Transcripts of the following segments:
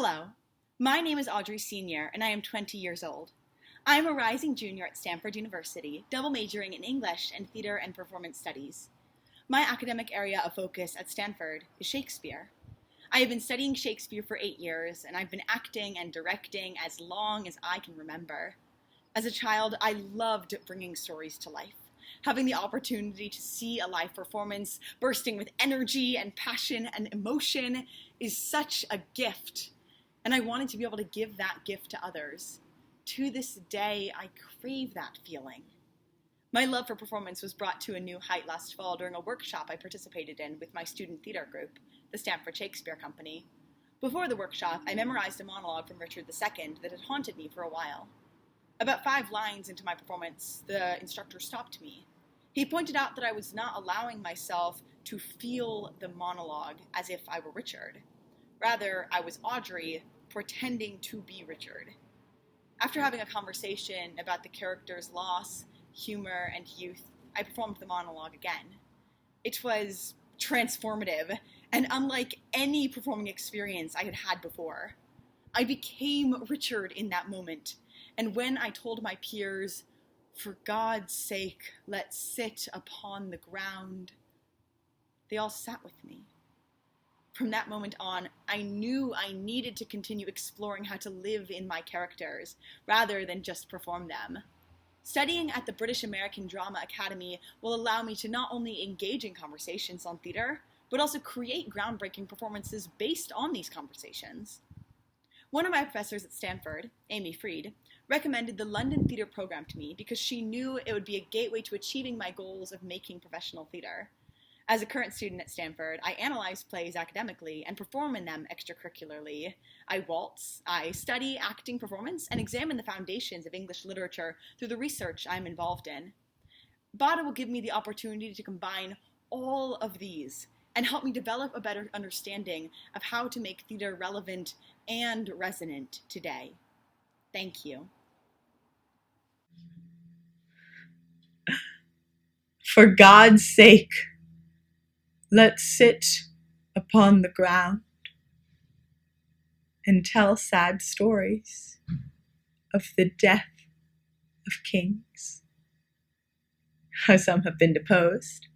Hello, my name is Audrey Sr., and I am 20 years old. I am a rising junior at Stanford University, double majoring in English and theater and performance studies. My academic area of focus at Stanford is Shakespeare. I have been studying Shakespeare for 8 years, and I've been acting and directing as long as I can remember. As a child, I loved bringing stories to life. Having the opportunity to see a live performance bursting with energy and passion and emotion is such a gift, and I wanted to be able to give that gift to others. To this day, I crave that feeling. My love for performance was brought to a new height last fall during a workshop I participated in with my student theater group, the Stanford Shakespeare Company. Before the workshop, I memorized a monologue from Richard II that had haunted me for a while. About 5 lines into my performance, the instructor stopped me. He pointed out that I was not allowing myself to feel the monologue as if I were Richard. Rather, I was Audrey, pretending to be Richard. After having a conversation about the character's loss, humor, and youth, I performed the monologue again. It was transformative, and unlike any performing experience I had had before. I became Richard in that moment, and when I told my peers, "For God's sake, let's sit upon the ground," they all sat with me. From that moment on, I knew I needed to continue exploring how to live in my characters, rather than just perform them. Studying at the British American Drama Academy will allow me to not only engage in conversations on theater, but also create groundbreaking performances based on these conversations. One of my professors at Stanford, Amy Freed, recommended the London Theatre program to me because she knew it would be a gateway to achieving my goals of making professional theater. As a current student at Stanford, I analyze plays academically and perform in them extracurricularly. I waltz, I study acting performance, and examine the foundations of English literature through the research I'm involved in. BADA will give me the opportunity to combine all of these and help me develop a better understanding of how to make theater relevant and resonant today. Thank you. For God's sake, let's sit upon the ground and tell sad stories of the death of kings. How some have been deposed,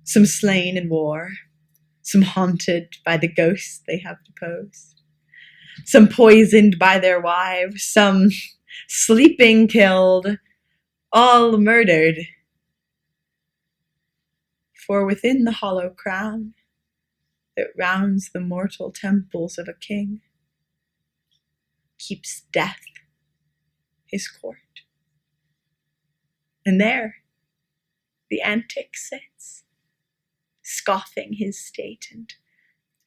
some slain in war, some haunted by the ghosts they have deposed, some poisoned by their wives, some sleeping killed, all murdered. For within the hollow crown that rounds the mortal temples of a king keeps death his court. And there the antic sits, scoffing his state and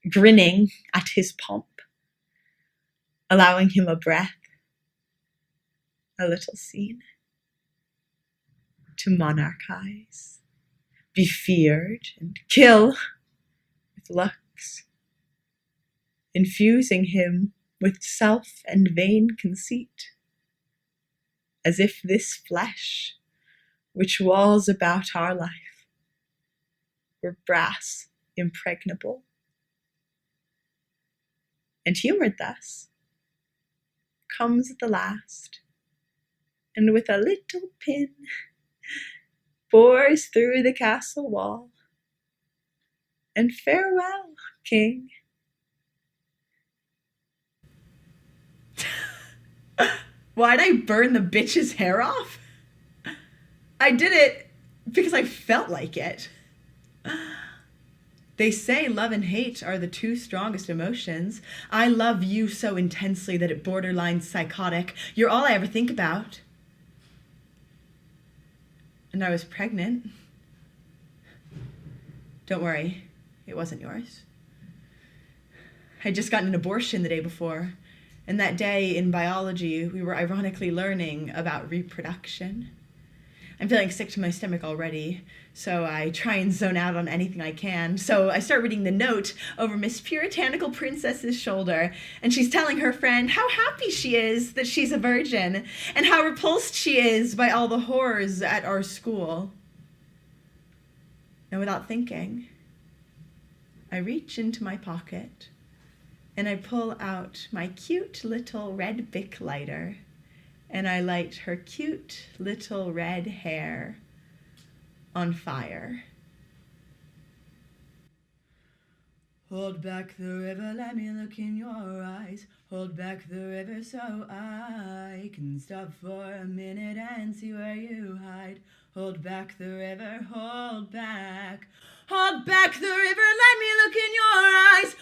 grinning at his pomp, allowing him a breath, a little scene, to monarchize, be feared, and kill with looks, infusing him with self and vain conceit, as if this flesh, which walls about our life, were brass impregnable. And humored thus, comes at the last, and with a little pin bores through the castle wall, and farewell, king. Why'd I burn the bitch's hair off? I did it because I felt like it. They say love and hate are the 2 strongest emotions. I love you so intensely that it borderlines psychotic. You're all I ever think about. And I was pregnant. Don't worry, it wasn't yours. I'd just gotten an abortion the day before, and that day in biology, we were ironically learning about reproduction. I'm feeling sick to my stomach already, so I try and zone out on anything I can. So I start reading the note over Miss Puritanical Princess's shoulder, and she's telling her friend how happy she is that she's a virgin, and how repulsed she is by all the horrors at our school. And without thinking, I reach into my pocket and I pull out my cute little red Bic lighter, and I light her cute little red hair on fire. Hold back the river, let me look in your eyes. Hold back the river so I can stop for a minute and see where you hide. Hold back the river, hold back. Hold back the river, let me look in your eyes.